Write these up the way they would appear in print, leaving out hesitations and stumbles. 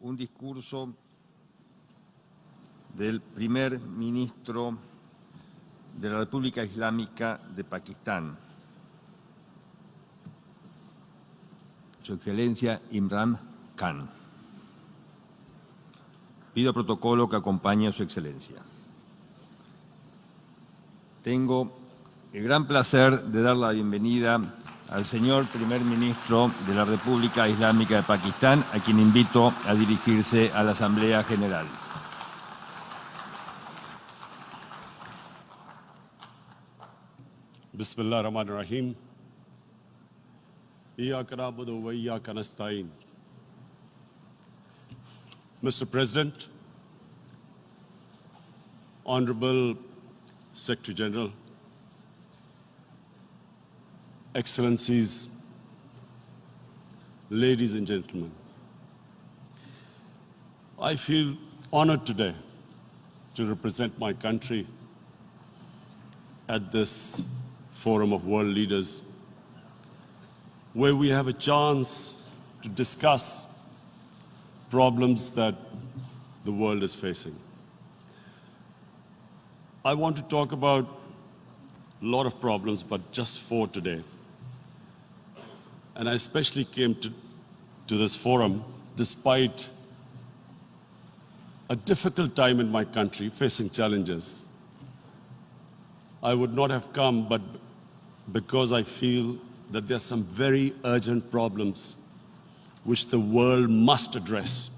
un discurso del primer ministro de la República Islámica de Pakistán, Su Excelencia Imran Khan. Pido protocolo que acompañe a Su Excelencia. Tengo el gran placer de dar la bienvenida al señor primer ministro de la República Islámica de Pakistán, a quien invito a dirigirse a la Asamblea General. Bismillah ar-Rahman ar-Rahim. Iyyaka na'budu wa iyyaka nasta'in. Mr. President, Honorable Secretary General, Excellencies, ladies and gentlemen, I feel honored today to represent my country at this Forum of World Leaders, where we have a chance to discuss problems that the world is facing. I want to talk about a lot of problems, but just 4 today. And I especially came to this forum despite a difficult time in my country, facing challenges. I would not have come, but because I feel that there are some very urgent problems which the world must address.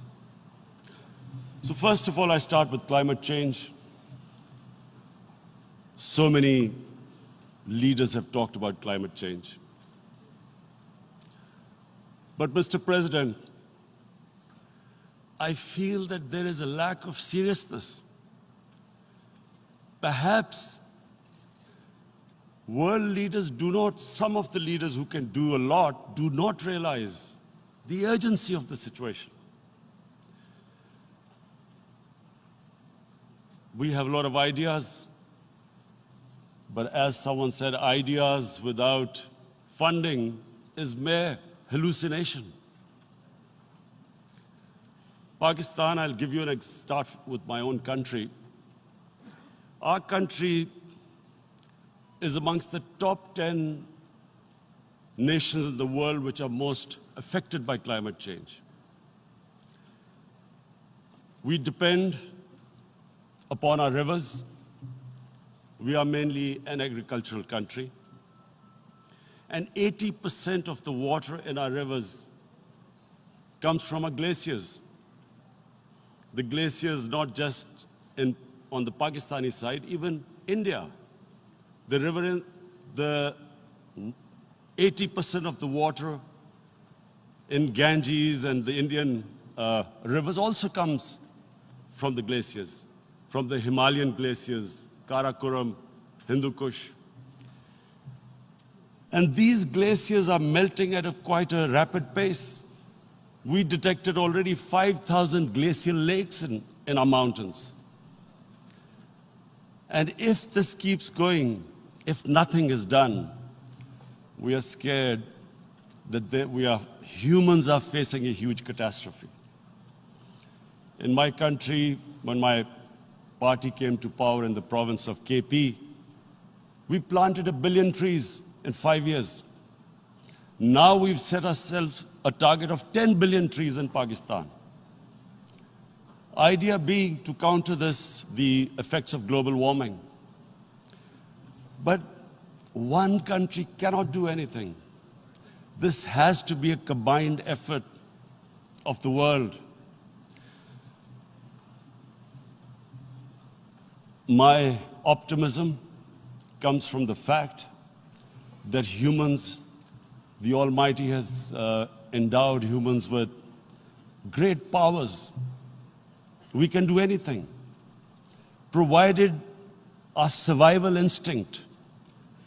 So first of all, I start with climate change. So many leaders have talked about climate change. But Mr. President, I feel that there is a lack of seriousness. Perhaps world leaders some of the leaders who can do a lot, do not realize the urgency of the situation. We have a lot of ideas, but as someone said, ideas without funding is mere hallucination. Pakistan, I'll give you start with my own country. Our country is amongst the top 10 nations in the world which are most affected by climate change. We depend upon our rivers. We are mainly an agricultural country. And 80% of the water in our rivers comes from our glaciers. The glaciers not just on the Pakistani side, even India. The river, the 80% of the water in Ganges and the Indian rivers also comes from the glaciers, from the Himalayan glaciers, Karakoram, Hindu Kush. And these glaciers are melting at quite a rapid pace. We detected already 5,000 glacial lakes in our mountains. And if this keeps going, if nothing is done, we are scared that humans are facing a huge catastrophe. In my country, when my party came to power in the province of KP, we planted 1 billion trees in 5 years. Now we've set ourselves a target of 10 billion trees in Pakistan. Idea being to counter the effects of global warming. But one country cannot do anything. This has to be a combined effort of the world. My optimism comes from the fact that humans, the Almighty has endowed humans with great powers. We can do anything, provided our survival instinct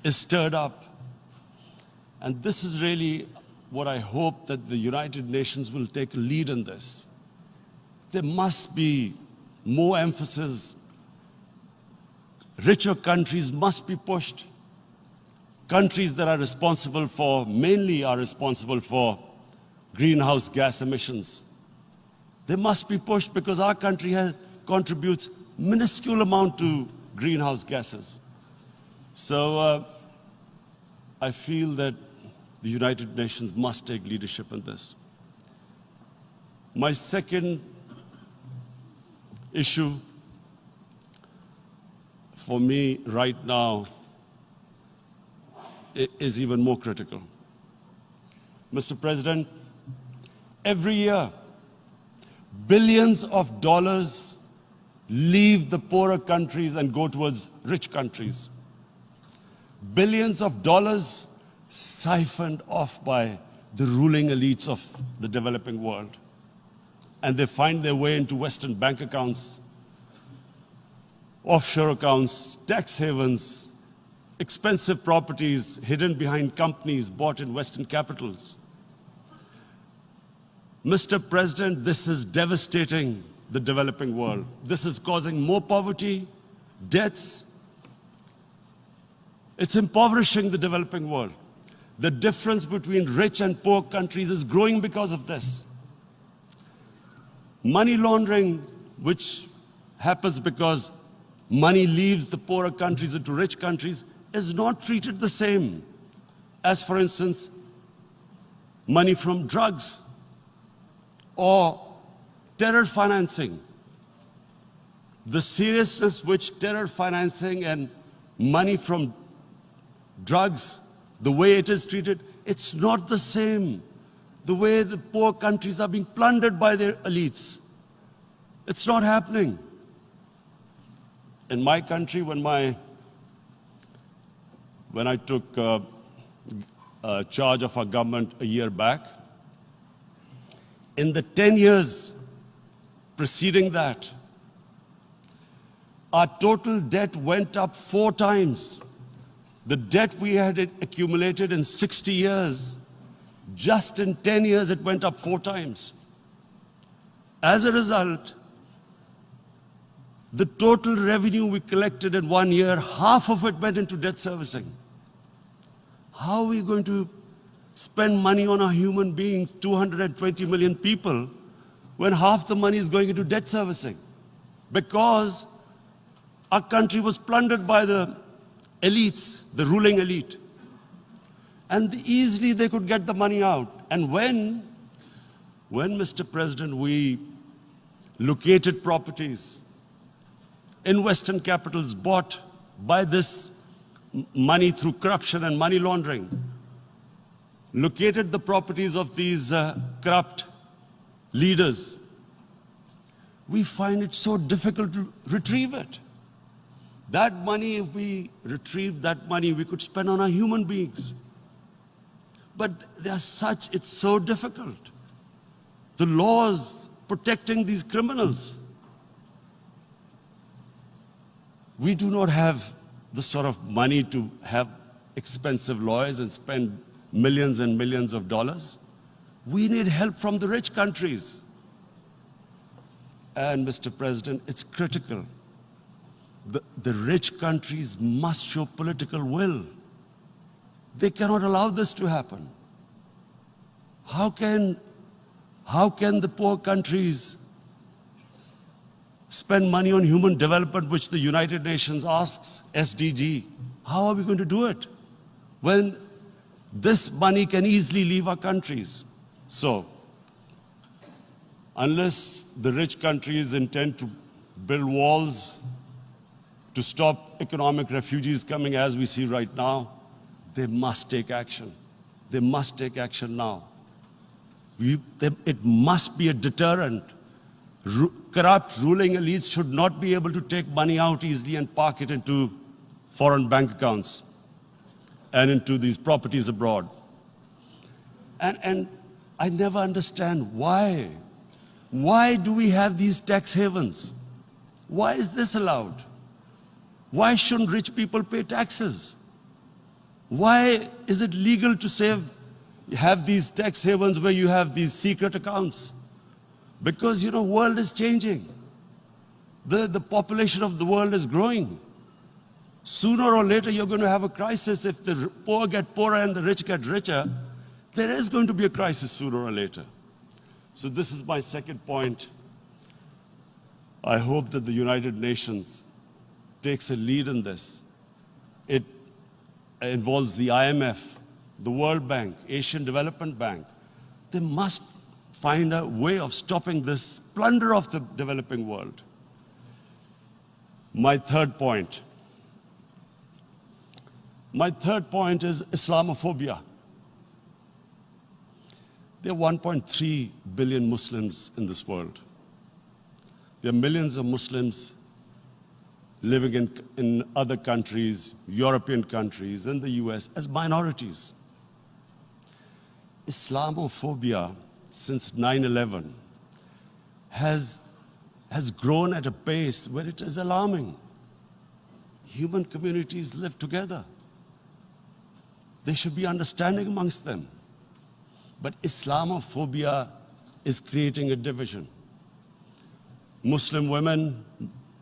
is stirred up. And this is really what I hope that the United Nations will take a lead in this. There must be more emphasis. Richer countries must be pushed. Countries that are responsible for, mainly are responsible for greenhouse gas emissions. They must be pushed because our country contributes minuscule amount to greenhouse gases. So I feel that the United Nations must take leadership in this. My second issue for me right now is even more critical. Mr. President, every year, billions of dollars leave the poorer countries and go towards rich countries. Billions of dollars siphoned off by the ruling elites of the developing world. And they find their way into Western bank accounts, offshore accounts, tax havens, expensive properties hidden behind companies bought in Western capitals. Mr. President, this is devastating the developing world. This is causing more poverty, deaths. It's impoverishing the developing world. The difference between rich and poor countries is growing because of this. Money laundering, which happens because money leaves the poorer countries into rich countries, is not treated the same as, for instance, money from drugs or terror financing. The seriousness which terror financing and money from drugs, the way it is treated, it's not the same. The way the poor countries are being plundered by their elites. It's not happening. In my country, when I took charge of our government a year back, in the 10 years preceding that, our total debt went up 4 times. The debt we had accumulated in 60 years, just in 10 years, it went up 4 times. As a result, the total revenue we collected in 1 year, half of it went into debt servicing. How are we going to spend money on our human beings, 220 million people, when half the money is going into debt servicing? Because our country was plundered by the elites, the ruling elite. And easily they could get the money out. And when, Mr. President, we located properties in Western capitals bought by this money through corruption and money laundering, located the properties of these corrupt leaders, we find it so difficult to retrieve it. That money, if we retrieved that money, we could spend on our human beings. But it's so difficult. The laws protecting these criminals. We do not have the sort of money to have expensive lawyers and spend millions and millions of dollars. We need help from the rich countries. And, Mr. President, it's critical. The rich countries must show political will. They cannot allow this to happen. How can the poor countries spend money on human development, which the United Nations asks, SDG? How are we going to do it when this money can easily leave our countries? So, unless the rich countries intend to build walls to stop economic refugees coming as we see right now, they must take action. They must take action now. It must be a deterrent. Corrupt ruling elites should not be able to take money out easily and park it into foreign bank accounts and into these properties abroad. And I never understand why. Why do we have these tax havens? Why is this allowed? Why shouldn't rich people pay taxes? Why is it legal to have these tax havens where you have these secret accounts? Because, the world is changing. The population of the world is growing. Sooner or later, you're going to have a crisis. If the poor get poorer and the rich get richer, there is going to be a crisis sooner or later. So this is my second point. I hope that the United Nations takes a lead in this. It involves the IMF, the World Bank, Asian Development Bank. They must find a way of stopping this plunder of the developing world. My third point is Islamophobia. There are 1.3 billion Muslims in this world. There are millions of Muslims living in other countries, European countries, in the US, as minorities. Islamophobia, since 9/11, has grown at a pace where it is alarming. Human communities live together. There should be understanding amongst them. But Islamophobia is creating a division. Muslim women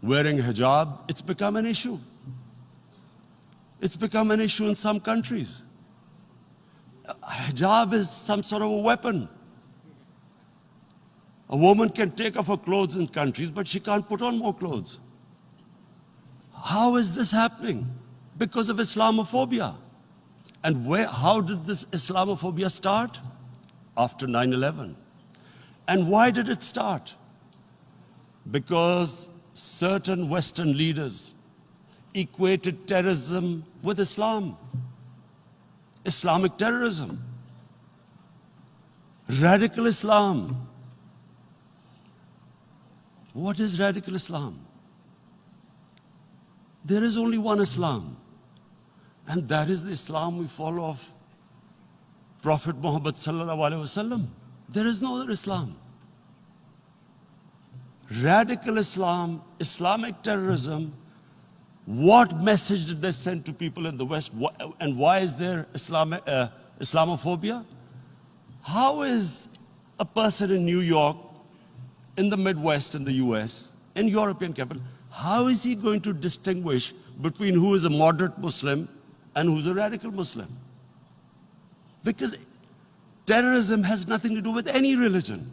wearing hijab, it's become an issue. It's become an issue in some countries. Hijab is some sort of a weapon. A woman can take off her clothes in countries, but she can't put on more clothes. How is this happening? Because of Islamophobia. And how did this Islamophobia start? After 9/11. And why did it start? Because certain Western leaders equated terrorism with Islam. Islamic terrorism. Radical Islam. What is radical Islam? There is only one Islam. And that is the Islam we follow of Prophet Muhammad sallallahu alaihi wasallam. There is no other Islam. Radical Islam, Islamic terrorism, what message did they send to people in the West? And why is there Islamophobia? How is a person in New York, in the Midwest, in the US, in European capital, how is he going to distinguish between who is a moderate Muslim and who's a radical Muslim? Because terrorism has nothing to do with any religion.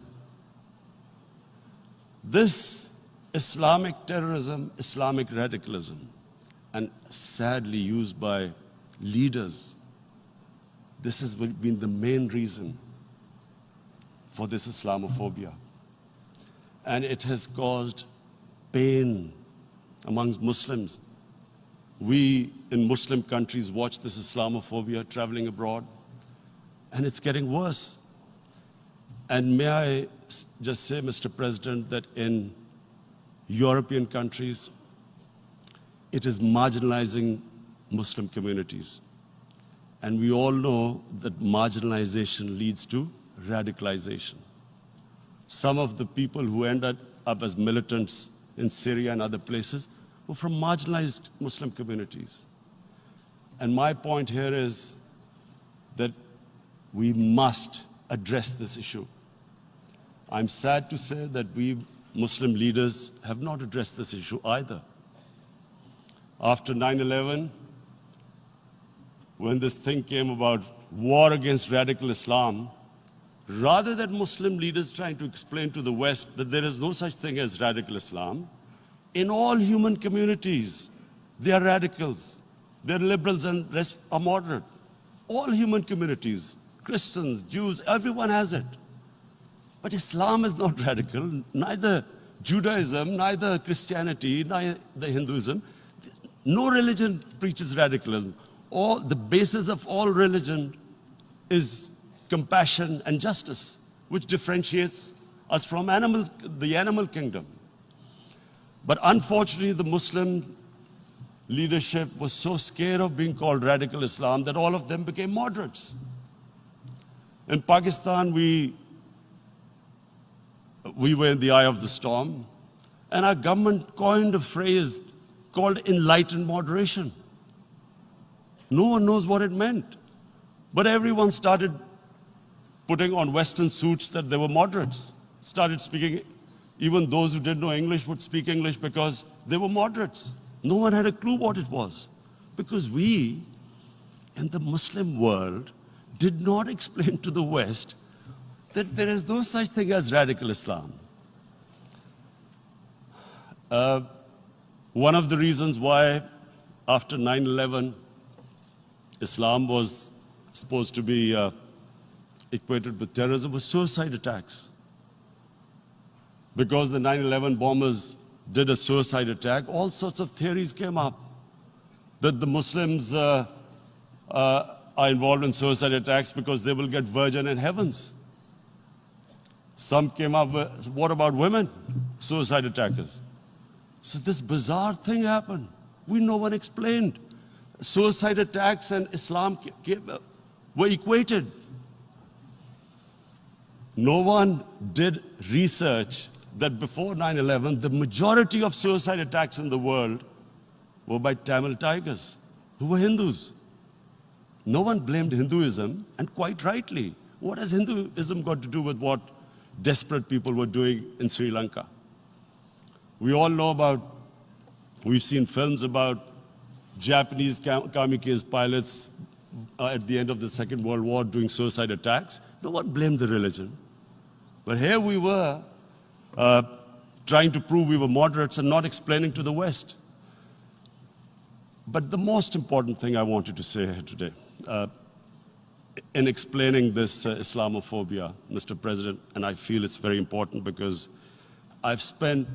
This Islamic terrorism, Islamic radicalism, and sadly used by leaders, this has been the main reason for this Islamophobia. And it has caused pain amongst Muslims. We in Muslim countries watch this Islamophobia traveling abroad, and it's getting worse. And may I just say, Mr. President, that in European countries, it is marginalizing Muslim communities. And we all know that marginalization leads to radicalization. Some of the people who ended up as militants in Syria and other places were from marginalized Muslim communities. And my point here is that we must address this issue. I'm sad to say that we Muslim leaders have not addressed this issue either. After 9/11, when this thing came about war against radical Islam, rather than Muslim leaders trying to explain to the West that there is no such thing as radical Islam, in all human communities, they are radicals. They're liberals and rest are moderate. All human communities, Christians, Jews, everyone has it. But Islam is not radical, neither Judaism, neither Christianity, neither Hinduism. No religion preaches radicalism. The basis of all religion is compassion and justice, which differentiates us from the animal kingdom. But unfortunately, the Muslim leadership was so scared of being called radical Islam that all of them became moderates. In Pakistan, we were in the eye of the storm, and our government coined a phrase called enlightened moderation. No one knows what it meant. But everyone started putting on Western suits that they were moderates, started speaking. Even those who didn't know English would speak English because they were moderates. No one had a clue what it was. Because we, in the Muslim world, did not explain to the West that there is no such thing as radical Islam. One of the reasons why after 9/11, Islam was supposed to be equated with terrorism was suicide attacks. Because the 9/11 bombers did a suicide attack, all sorts of theories came up that the Muslims are involved in suicide attacks because they will get virgin in heavens. Some came up with, what about women, suicide attackers? So this bizarre thing happened. No one explained. Suicide attacks and Islam were equated. No one did research that before 9/11, the majority of suicide attacks in the world were by Tamil tigers, who were Hindus. No one blamed Hinduism, and quite rightly. What has Hinduism got to do with what desperate people were doing in Sri Lanka? We all know about, we've seen films about Japanese kamikaze pilots at the end of the Second World War doing suicide attacks. No one blamed the religion. But here we were trying to prove we were moderates and not explaining to the West. But the most important thing I wanted to say here today, in explaining this Islamophobia, Mr. President, and I feel it's very important because I've spent,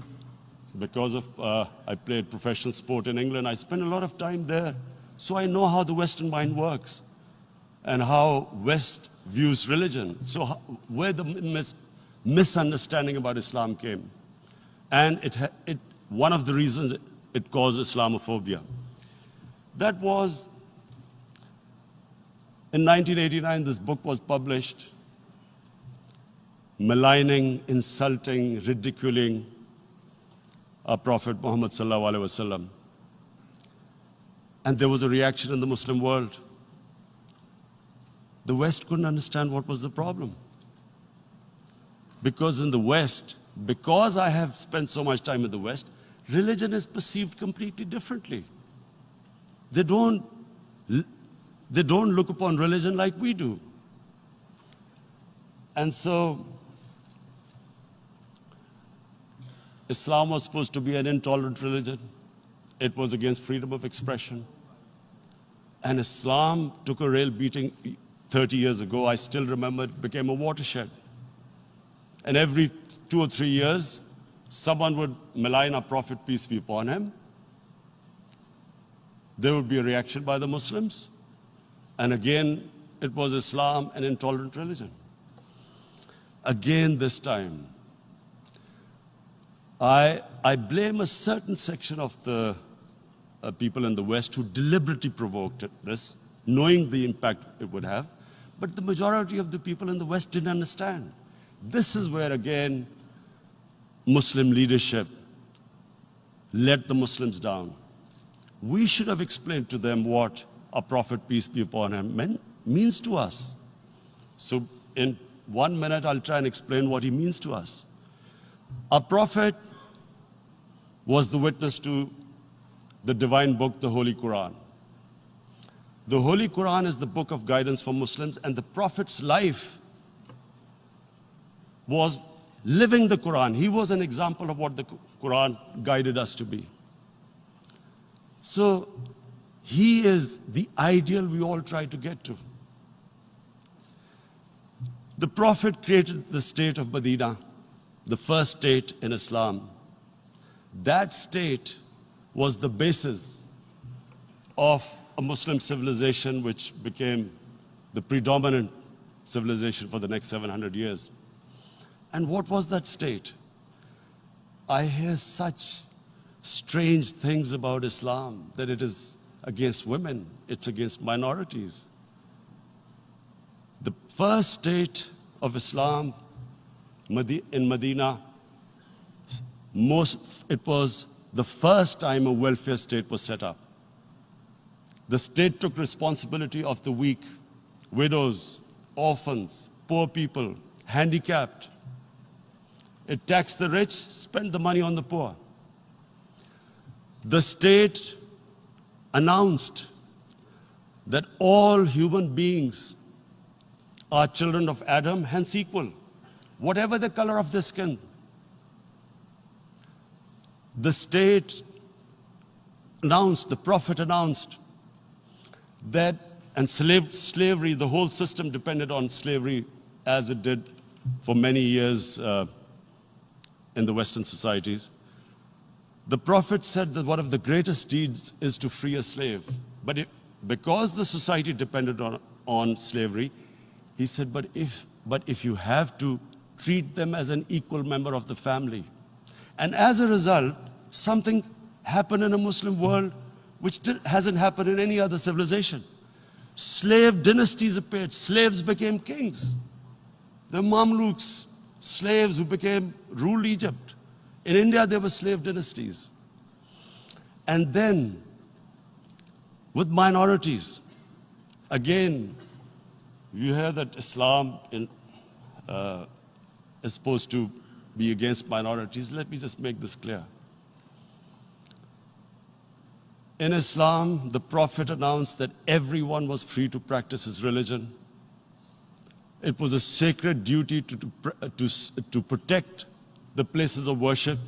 because of, I played professional sport in England, I spent a lot of time there. So I know how the Western mind works and how West views religion. So where the misunderstanding about Islam came. And one of the reasons it caused Islamophobia. That was, in 1989, this book was published, maligning, insulting, ridiculing our Prophet Muhammad sallallahu alaihi wasallam. And there was a reaction in the Muslim world. The West couldn't understand what was the problem. Because in the West, because I have spent so much time in the West, religion is perceived completely differently. They don't look upon religion like we do. And so, Islam was supposed to be an intolerant religion. It was against freedom of expression. And Islam took a real beating 30 years ago. I still remember it became a watershed. And every 2 or 3 years, someone would malign our Prophet, peace be upon him. There would be a reaction by the Muslims. And again, it was Islam, an intolerant religion. Again, this time, I blame a certain section of the people in the West who deliberately provoked this, knowing the impact it would have. But the majority of the people in the West didn't understand. This is where, again, Muslim leadership let the Muslims down. We should have explained to them what our Prophet, peace be upon him, means to us. So in 1 minute, I'll try and explain what he means to us. Our Prophet was the witness to the divine book, the Holy Quran. The Holy Quran is the book of guidance for Muslims, and the Prophet's life was living the Quran. He was an example of what the Quran guided us to be. So he is the ideal we all try to get to. The Prophet created the state of Medina, the first state in Islam. That state was the basis of a Muslim civilization which became the predominant civilization for the next 700 years. And what was that state? I hear such strange things about Islam, that it is against women, it's against minorities. The first state of Islam in Medina, it was the first time a welfare state was set up. The state took responsibility of the weak, widows, orphans, poor people, handicapped. It taxed the rich, spent the money on the poor. The state announced that all human beings are children of Adam, hence equal, whatever the color of their skin. the state announced, the Prophet announced that, and slavery, the whole system depended on slavery as it did for many years in the Western societies. The Prophet said that one of the greatest deeds is to free a slave. But because the society depended on slavery, he said, but if you have to treat them as an equal member of the family. And as a result, something happened in a Muslim world which hasn't happened in any other civilization. Slave dynasties appeared. Slaves became kings. The Mamluks, slaves who ruled Egypt. In India, there were slave dynasties. And then, with minorities, again, you hear that Islam is supposed to be against minorities. Let me just make this clear. In Islam, the Prophet announced that everyone was free to practice his religion. It was a sacred duty to protect the places of worship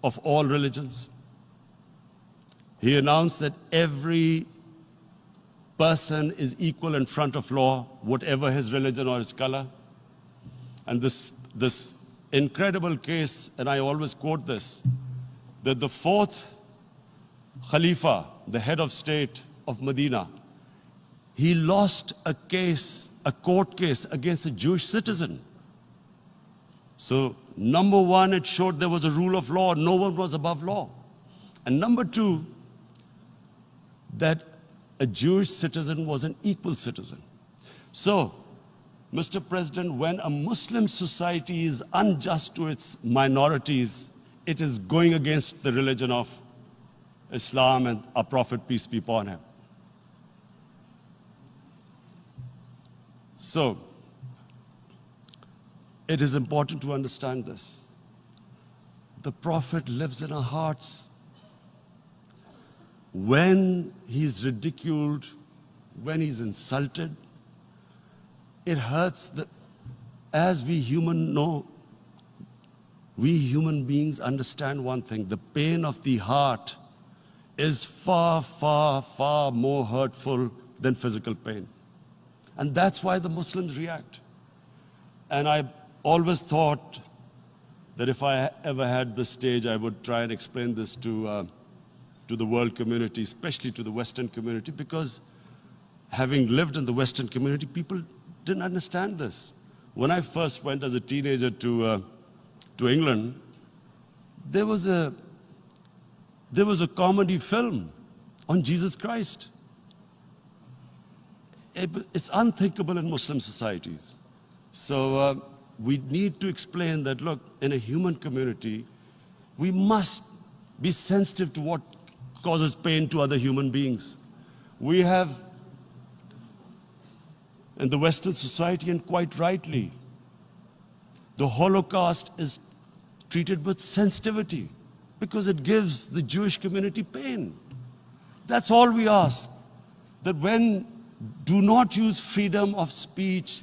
of all religions. He announced that every person is equal in front of law, whatever his religion or his color. And this incredible case, and I always quote this, that the fourth Khalifa, the head of state of Medina, he lost a court case against a Jewish citizen. So, number one, it showed there was a rule of law, no one was above law. And number two, that a Jewish citizen was an equal citizen. So, Mr. President, when a Muslim society is unjust to its minorities, it is going against the religion of Islam and our Prophet, peace be upon him. So, it is important to understand this. The Prophet lives in our hearts. When he's ridiculed, when he's insulted, it hurts. As we human beings understand one thing, the pain of the heart is far, far, far more hurtful than physical pain. And that's why the Muslims react. And I always thought that if I ever had this stage, I would try and explain this to the world community, especially to the Western community, because having lived in the Western community, people didn't understand this. When I first went as a teenager to England, there was a comedy film on Jesus Christ. It's unthinkable in Muslim societies. So we need to explain that, look, in a human community, we must be sensitive to what causes pain to other human beings. We have, in the Western society, and quite rightly, the Holocaust is treated with sensitivity because it gives the Jewish community pain. That's all we ask, that do not use freedom of speech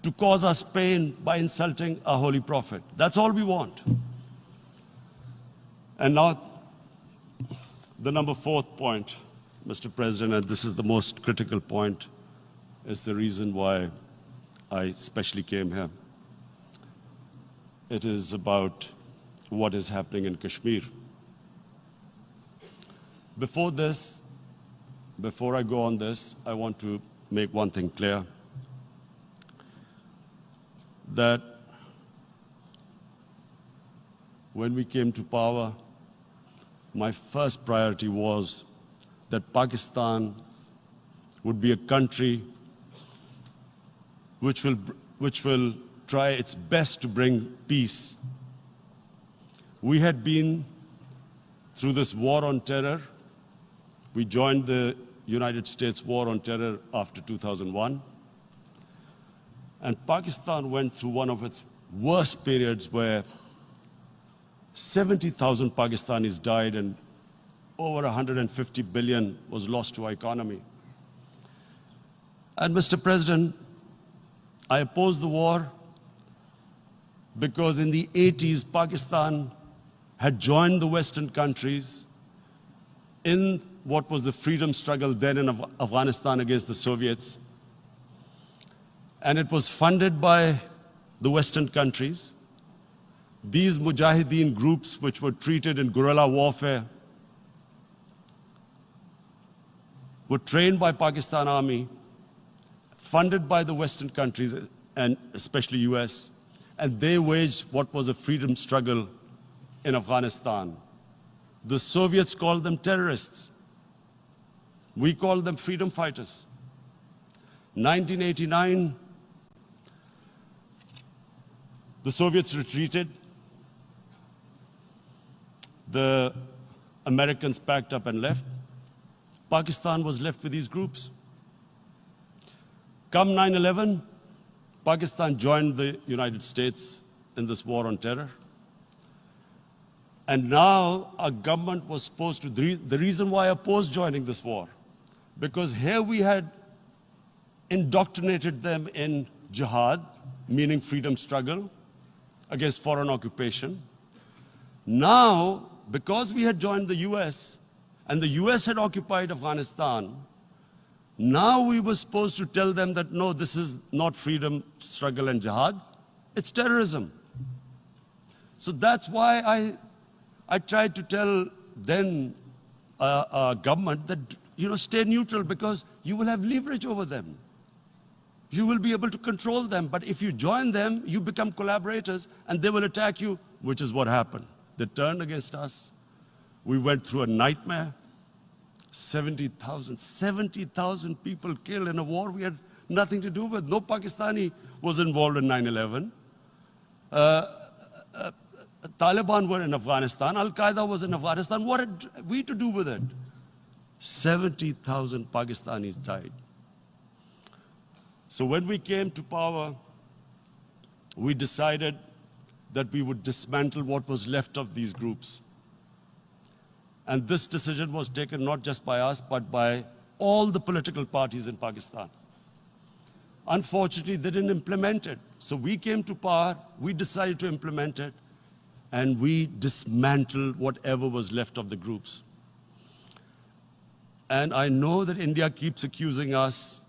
to cause us pain by insulting our Holy Prophet. That's all we want. And now, the number fourth point, Mr. President, and this is the most critical point, is the reason why I especially came here. It is about what is happening in Kashmir. Before I go on this, I want to make one thing clear, that when we came to power, my first priority was that Pakistan would be a country which will try its best to bring peace. We had been through this war on terror. We joined the United States war on terror after 2001. And Pakistan went through one of its worst periods where 70,000 Pakistanis died and over 150 billion was lost to our economy. And Mr. President, I opposed the war because in the 80s, Pakistan had joined the Western countries in what was the freedom struggle then in Afghanistan against the Soviets. And it was funded by the Western countries. These Mujahideen groups, which were treated in guerrilla warfare, were trained by Pakistan Army, funded by the Western countries, and especially US, and they waged what was a freedom struggle in Afghanistan. The Soviets called them terrorists. We called them freedom fighters. 1989, the Soviets retreated. The Americans packed up and left. Pakistan was left with these groups. Come 9/11, Pakistan joined the United States in this war on terror. And now our government was supposed to, the reason why I opposed joining this war, because here we had indoctrinated them in jihad, meaning freedom struggle against foreign occupation. Now, because we had joined the US, and the US had occupied Afghanistan, now we were supposed to tell them that, no, this is not freedom struggle and jihad, it's terrorism. So that's why I tried to tell then government that, stay neutral, because you will have leverage over them. You will be able to control them. But if you join them, you become collaborators, and they will attack you, which is what happened. They turned against us. We went through a nightmare. 70,000 people killed in a war we had nothing to do with. No Pakistani was involved in 9/11. Taliban were in Afghanistan. Al-Qaeda was in Afghanistan. What had we to do with it? 70,000 Pakistanis died. So when we came to power, we decided that we would dismantle what was left of these groups. And this decision was taken not just by us, but by all the political parties in Pakistan. Unfortunately, they didn't implement it. So we came to power, we decided to implement it, and we dismantled whatever was left of the groups. And I know that India keeps accusing us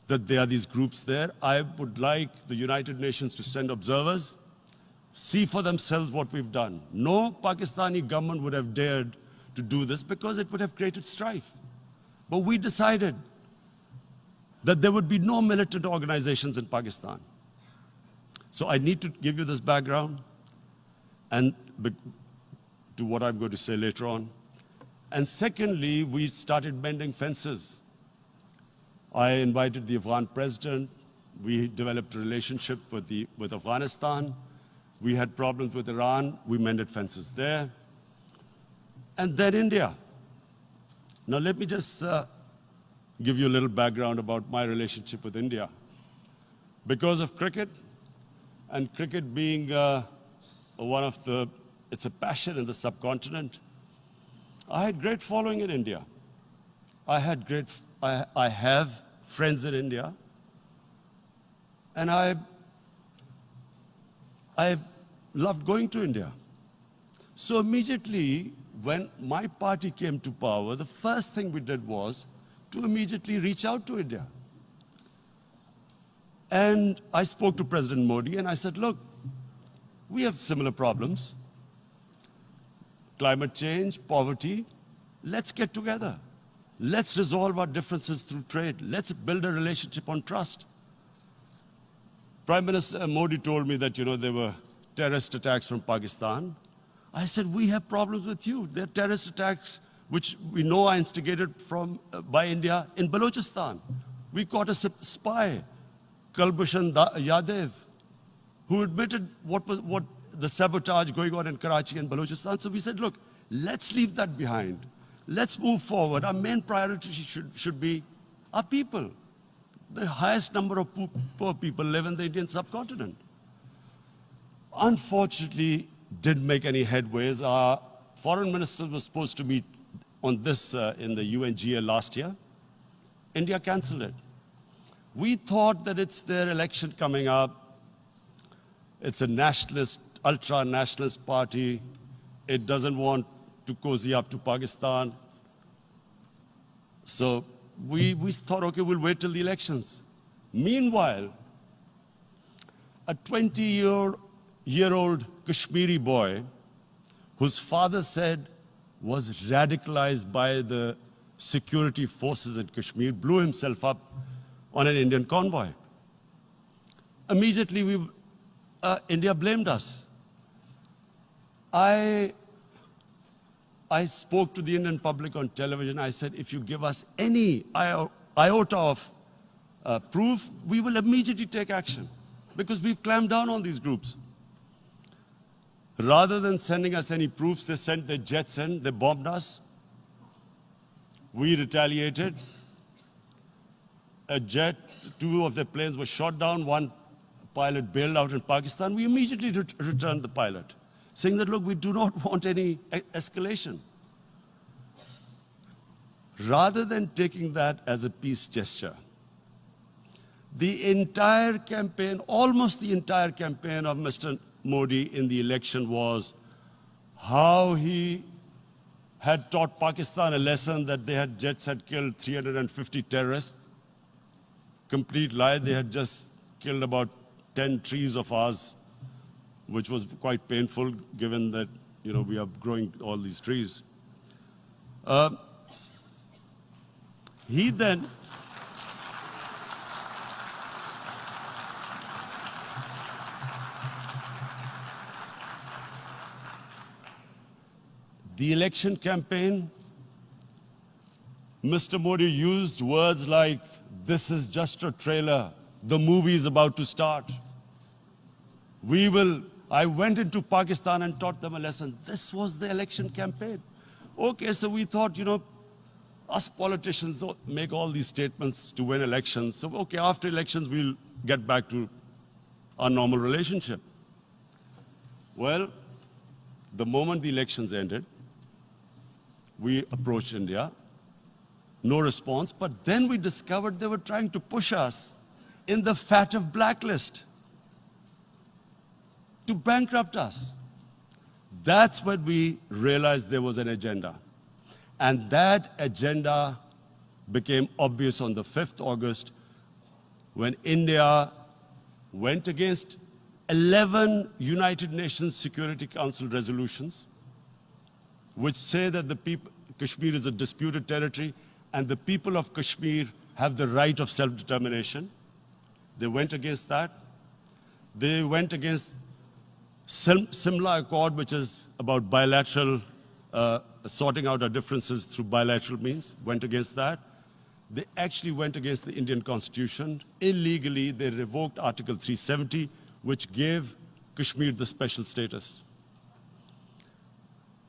that there are these groups there. I would like the United Nations to send observers, see for themselves what we've done. No Pakistani government would have dared to do this because it would have created strife. But we decided that there would be no militant organizations in Pakistan. So I need to give you this background and to what I'm going to say later on. And secondly, we started mending fences. I invited the Afghan president. We developed a relationship with Afghanistan. We had problems with Iran. We mended fences there. And then India. Now let me just give you a little background about my relationship with India. Because of cricket, and cricket being it's a passion in the subcontinent, I had great following in India. I have friends in India, and I loved going to India. So immediately, when my party came to power, the first thing we did was to immediately reach out to India. And I spoke to President Modi and I said, look, we have similar problems. Climate change, poverty, let's get together. Let's resolve our differences through trade. Let's build a relationship on trust. Prime Minister Modi told me that, there were terrorist attacks from Pakistan. I said, we have problems with you. There are terrorist attacks which we know are instigated by India in Balochistan. We caught a spy, Kulbhushan Yadav, who admitted what the sabotage going on in Karachi and Balochistan. So we said, look, let's leave that behind. Let's move forward. Our main priority should be our people. The highest number of poor people live in the Indian subcontinent. Unfortunately, didn't make any headways. Our foreign minister was supposed to meet on this in the UNGA last year. India canceled it. We thought that it's their election coming up. It's a nationalist, ultra-nationalist party. it doesn't want to cozy up to Pakistan. So we thought, okay, we'll wait till the elections. Meanwhile, a 20-year-old Kashmiri boy, whose father said was radicalized by the security forces in Kashmir, blew himself up on an Indian convoy. Immediately, India blamed us. I spoke to the Indian public on television. I said, if you give us any iota of proof, we will immediately take action, because we've clamped down on these groups. Rather than sending us any proofs, they sent their jets in, they bombed us. We retaliated. A jet, 2 of their planes were shot down, 1 pilot bailed out in Pakistan. We immediately returned the pilot, saying that, look, we do not want any escalation. Rather than taking that as a peace gesture, the entire campaign, almost the entire campaign of Mr. Modi in the election was how he had taught Pakistan a lesson that jets had killed 350 terrorists. Complete lie. They had just killed about 10 trees of ours, which was quite painful given that, we are growing all these trees. He then the election campaign, Mr. Modi used words like, this is just a trailer, the movie is about to start. I went into Pakistan and taught them a lesson. This was the election campaign. Okay, so we thought, us politicians make all these statements to win elections. So, okay, after elections, we'll get back to our normal relationship. Well, the moment the elections ended, we approached India, no response, but then we discovered they were trying to push us in the FATF blacklist to bankrupt us. That's when we realized there was an agenda. And that agenda became obvious on the 5th August when India went against 11 United Nations Security Council resolutions, which say that Kashmir is a disputed territory and the people of Kashmir have the right of self-determination. They went against that. They went against Simla Accord, which is about bilateral, sorting out our differences through bilateral means, went against that. They actually went against the Indian Constitution. Illegally, they revoked Article 370, which gave Kashmir the special status.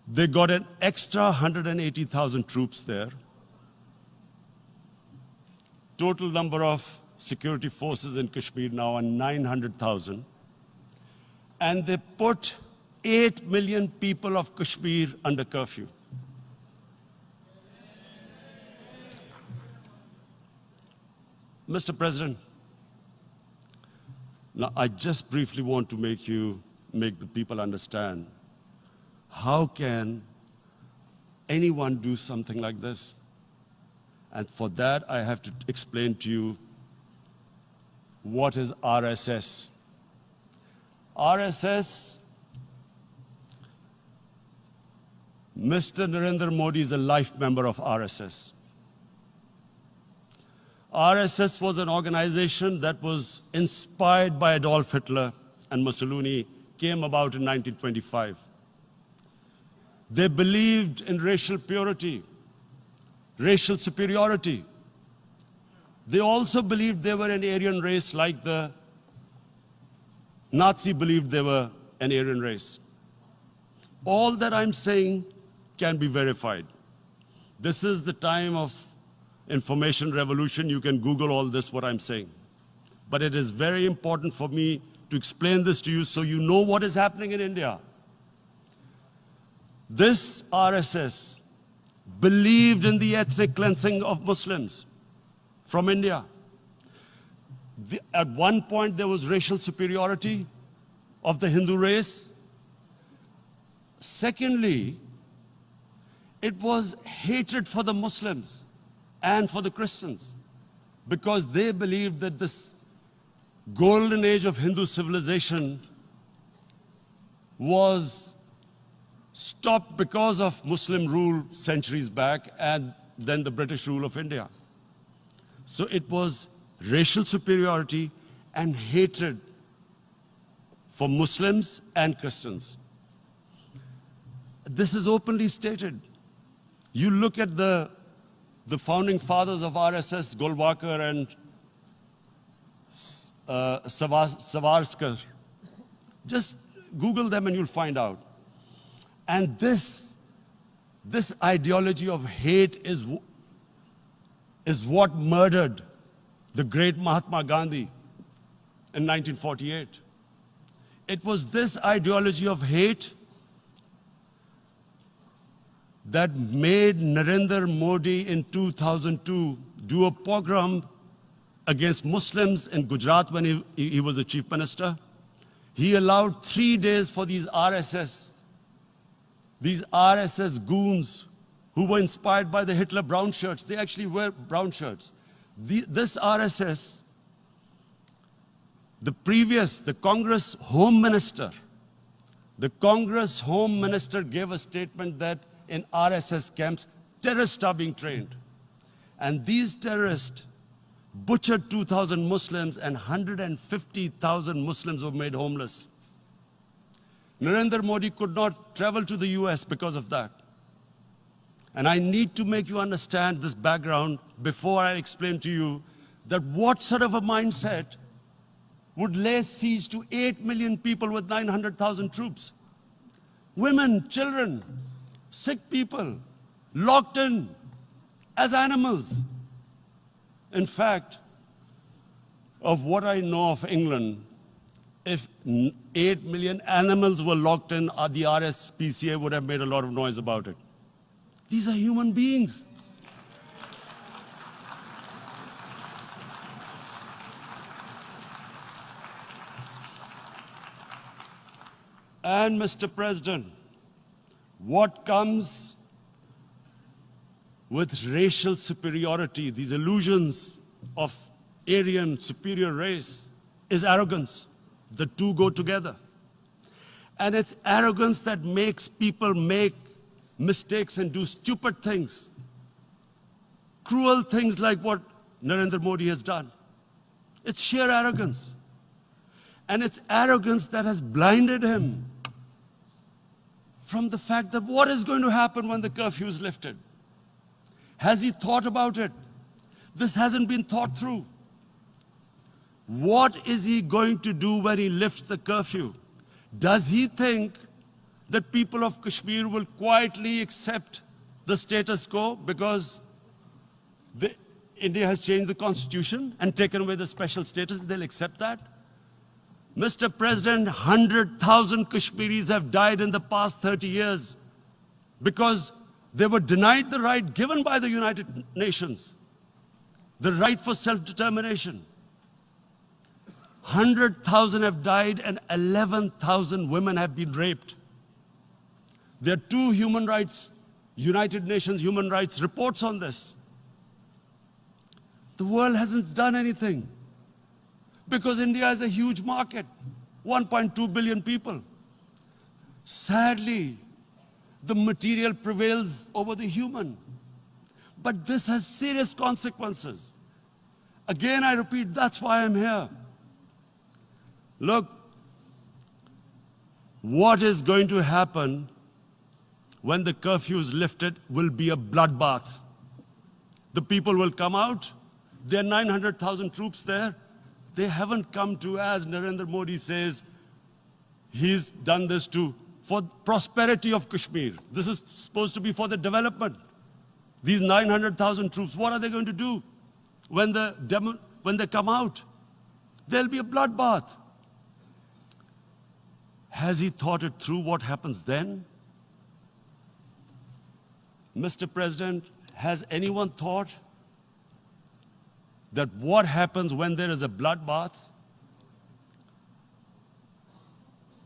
They got an extra 180,000 troops there. Total number of security forces in Kashmir now are 900,000. And they put 8 million people of Kashmir under curfew. Mr. President, now I just briefly want to make the people understand, how can anyone do something like this? And for that, I have to explain to you what is RSS. RSS, Mr. Narendra Modi is a life member of RSS. RSS was an organization that was inspired by Adolf Hitler and Mussolini, came about in 1925. They believed in racial purity, racial superiority. They also believed they were an Aryan race like the Nazi believed they were an Aryan race. All that I'm saying can be verified. This is the time of information revolution. You can Google all this, what I'm saying. But it is very important for me to explain this to you so you know what is happening in India. This RSS believed in the ethnic cleansing of Muslims from India. At one point, there was racial superiority of the Hindu race. Secondly, it was hatred for the Muslims and for the Christians, because they believed that this golden age of Hindu civilization was stopped because of Muslim rule centuries back and then the British rule of India. So it was racial superiority and hatred for Muslims and Christians. This is openly stated. You look at the founding fathers of RSS, Golwalkar and Savarkar. Just Google them and you'll find out. And this ideology of hate is what murdered the great Mahatma Gandhi in 1948. It was this ideology of hate that made Narendra Modi in 2002 do a pogrom against Muslims in Gujarat when he was the chief minister. He allowed 3 days for these RSS goons who were inspired by the Hitler brown shirts. They actually wear brown shirts. This RSS, the Congress Home Minister gave a statement that in RSS camps, terrorists are being trained. And these terrorists butchered 2,000 Muslims and 150,000 Muslims were made homeless. Narendra Modi could not travel to the US because of that. And I need to make you understand this background before I explain to you that what sort of a mindset would lay siege to 8 million people with 900,000 troops. Women, children, sick people, locked in as animals. In fact, of what I know of England, if 8 million animals were locked in, the RSPCA would have made a lot of noise about it. These are human beings. And Mr. President, what comes with racial superiority, these illusions of Aryan superior race, is arrogance. The two go together. And it's arrogance that makes people make mistakes and do stupid things. Cruel things like what Narendra Modi has done. It's sheer arrogance. And it's arrogance that has blinded him from the fact that what is going to happen when the curfew is lifted. Has he thought about it? This hasn't been thought through. What is he going to do when he lifts the curfew? Does he think that people of Kashmir will quietly accept the status quo because India has changed the constitution and taken away the special status? They'll accept that? Mr. President, 100,000 Kashmiris have died in the past 30 years because they were denied the right given by the United Nations, the right for self-determination. 100,000 have died and 11,000 women have been raped. There are 2 human rights, United Nations human rights reports on this. The world hasn't done anything because India is a huge market, 1.2 billion people. Sadly, the material prevails over the human. But this has serious consequences. Again, I repeat, that's why I'm here. Look, what is going to happen when the curfew is lifted will be a bloodbath. The people will come out. There are 900,000 troops there. They haven't come to, as Narendra Modi says, he's done this for prosperity of Kashmir. This is supposed to be for the development. These 900,000 troops, what are they going to do when they come out? There'll be a bloodbath. Has he thought it through what happens then? Mr. President, has anyone thought that what happens when there is a bloodbath?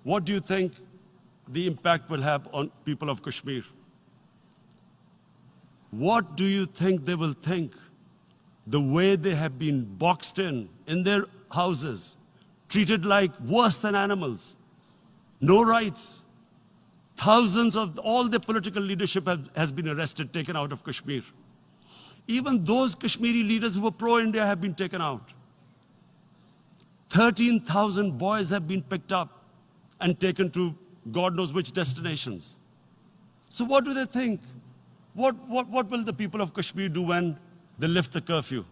What do you think the impact will have on people of Kashmir. What do you think they will think? The way they have been boxed in their houses, treated like worse than animals, no rights. Thousands of all the political leadership has been arrested, taken out of Kashmir. Even those Kashmiri leaders who were pro-India have been taken out. 13,000 boys have been picked up and taken to God knows which destinations. So what do they think? What will the people of Kashmir do when they lift the curfew?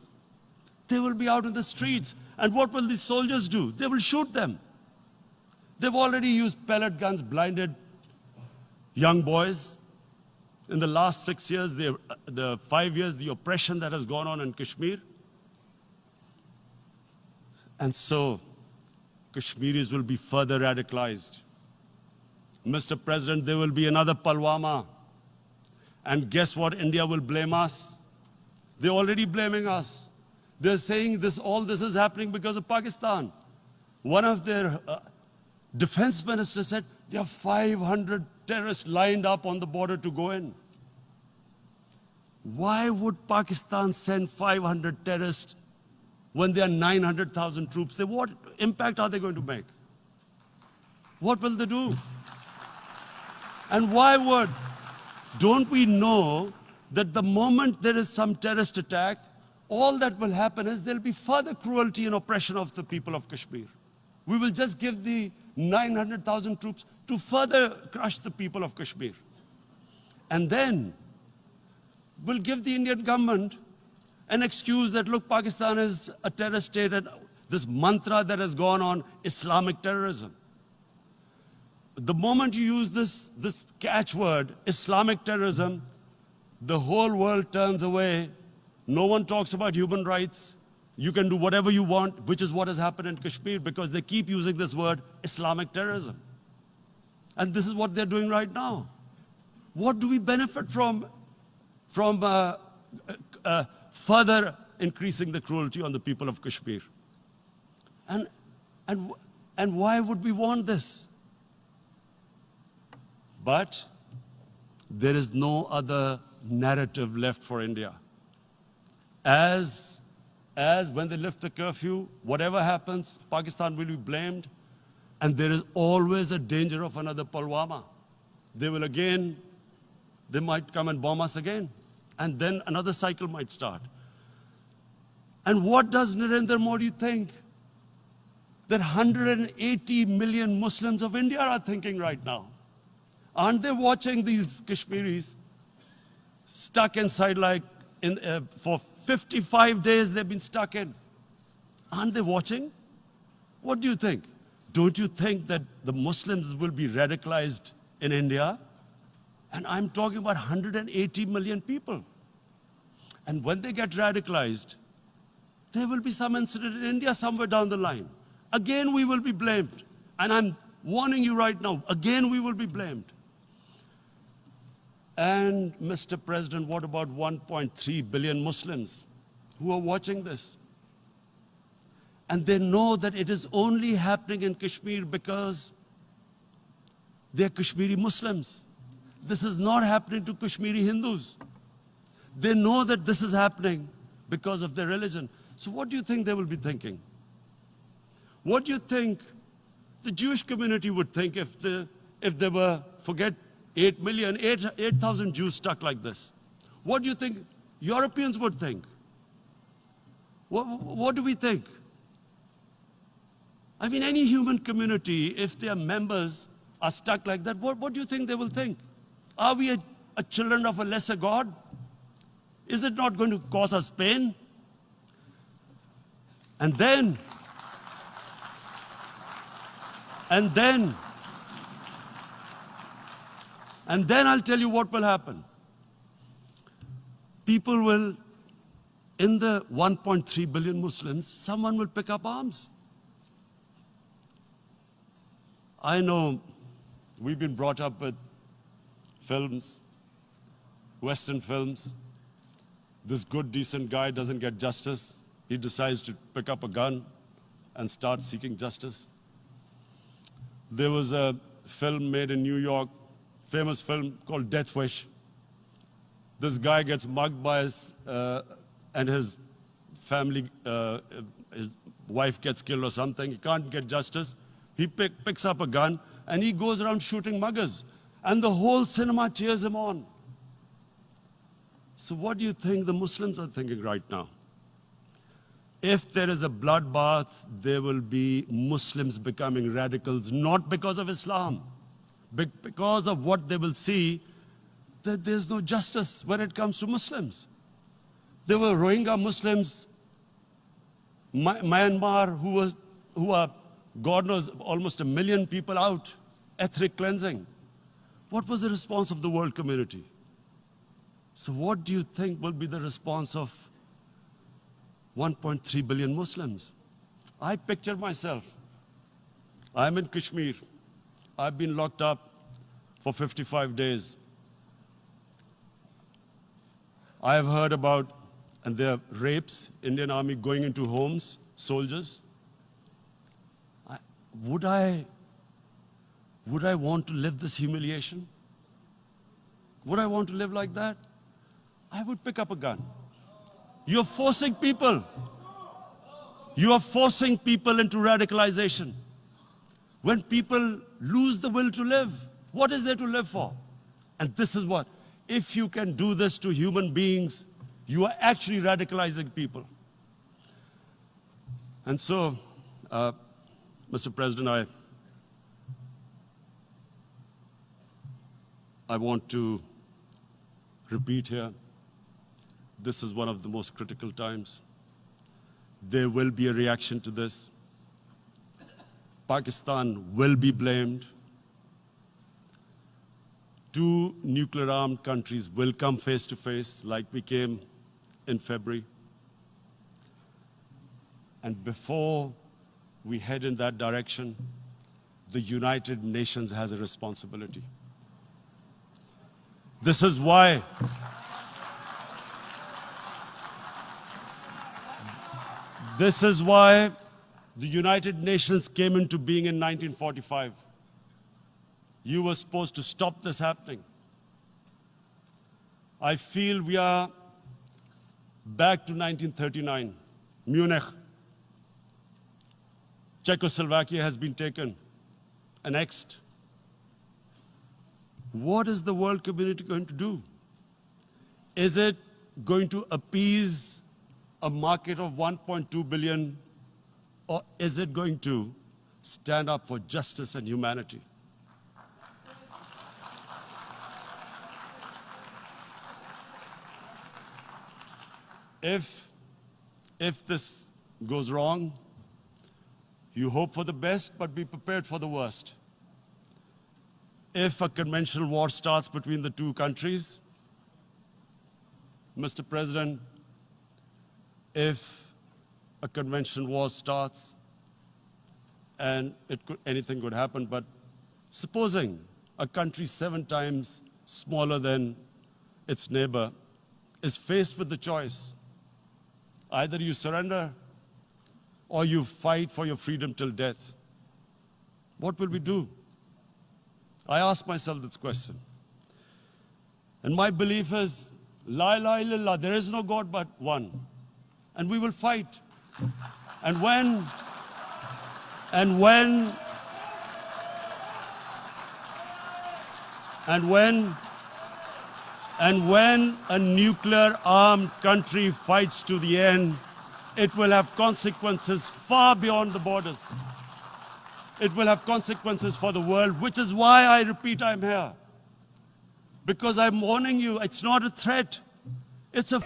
They will be out in the streets. And what will the soldiers do? They will shoot them. They've already used pellet guns, blinded young boys. In the last 6 years, the 5 years, the oppression that has gone on in Kashmir. And so, Kashmiris will be further radicalized. Mr. President, there will be another Pulwama. And guess what? India will blame us. They're already blaming us. They're saying all this is happening because of Pakistan. One of their defense ministers said, there are 500 terrorists lined up on the border to go in. Why would Pakistan send 500 terrorists when there are 900,000 troops? What impact are they going to make? What will they do? And why would? Don't we know that the moment there is some terrorist attack, all that will happen is there'll be further cruelty and oppression of the people of Kashmir. We will just give the 900,000 troops to further crush the people of Kashmir. And then we'll give the Indian government an excuse that, look, Pakistan is a terrorist state, and this mantra that has gone on, Islamic terrorism. The moment you use this catchword, Islamic terrorism, the whole world turns away. No one talks about human rights. You can do whatever you want, which is what has happened in Kashmir, because they keep using this word, Islamic terrorism. And this is what they're doing right now. What do we benefit from further increasing the cruelty on the people of Kashmir? And why would we want this? But there is no other narrative left for India. As when they lift the curfew, whatever happens, Pakistan will be blamed, and there is always a danger of another Pulwama. They might come and bomb us again, and then another cycle might start. And what does Narendra Modi think? That 180 million Muslims of India are thinking right now. Aren't they watching these Kashmiris stuck inside for 55 days they've been stuck in? Aren't they watching? What do you think? Don't you think that the Muslims will be radicalized in India? And I'm talking about 180 million people. And when they get radicalized, there will be some incident in India somewhere down the line. Again, we will be blamed. And I'm warning you right now, again, we will be blamed. And Mr. President, what about 1.3 billion Muslims who are watching this? And they know that it is only happening in Kashmir because they're Kashmiri Muslims. This is not happening to Kashmiri Hindus. They know that this is happening because of their religion. So what do you think they will be thinking? What do you think the Jewish community would think if they were, forget 8,000 Jews stuck like this? What do you think Europeans would think? What do we think? I mean, any human community, if their members are stuck like that, what do you think they will think? Are we a children of a lesser God? Is it not going to cause us pain? And then I'll tell you what will happen. People will, in the 1.3 billion Muslims, someone will pick up arms. I know we've been brought up with films, Western films. This good, decent guy doesn't get justice. He decides to pick up a gun and start seeking justice. There was a film made in New York, famous film called Death Wish. This guy gets mugged by and his family, his wife gets killed or something. He can't get justice. He picks up a gun and he goes around shooting muggers. And the whole cinema cheers him on. So what do you think the Muslims are thinking right now? If there is a bloodbath, there will be Muslims becoming radicals, not because of Islam, but because of what they will see, that there's no justice when it comes to Muslims. There were Rohingya Muslims, Myanmar, who are, God knows, almost 1 million people out, ethnic cleansing. What was the response of the world community? So what do you think will be the response of 1.3 billion Muslims? I picture myself. I'm in Kashmir. I've been locked up for 55 days. I have heard about, and there are rapes, Indian Army going into homes, soldiers. Would I want to live this humiliation? Would I want to live like that? I would pick up a gun. You're forcing people. You are forcing people into radicalization. When people lose the will to live, what is there to live for? And this is what, if you can do this to human beings, you are actually radicalizing people. And so, Mr. President, I want to repeat here, this is one of the most critical times. There will be a reaction to this. Pakistan will be blamed. 2 nuclear-armed countries will come face to face like we came in February. And before we head in that direction, the United Nations has a responsibility. This is why the United Nations came into being in 1945. You were supposed to stop this happening. I feel we are back to 1939, Munich. Czechoslovakia has been taken, annexed. What is the world community going to do? Is it going to appease a market of 1.2 billion, or is it going to stand up for justice and humanity? If this goes wrong, you hope for the best, but be prepared for the worst. If a conventional war starts between the 2 countries, Mr. President, if a conventional war starts, and anything could happen, but supposing a country 7 times smaller than its neighbor is faced with the choice, either you surrender or you fight for your freedom till death, what will we do? I ask myself this question. And my belief is, La ilaha illallah, there is no God but one. And we will fight. And when a nuclear-armed country fights to the end, it will have consequences far beyond the borders. It will have consequences for the world, which is why I repeat I'm here. Because I'm warning you, it's not a threat, it's a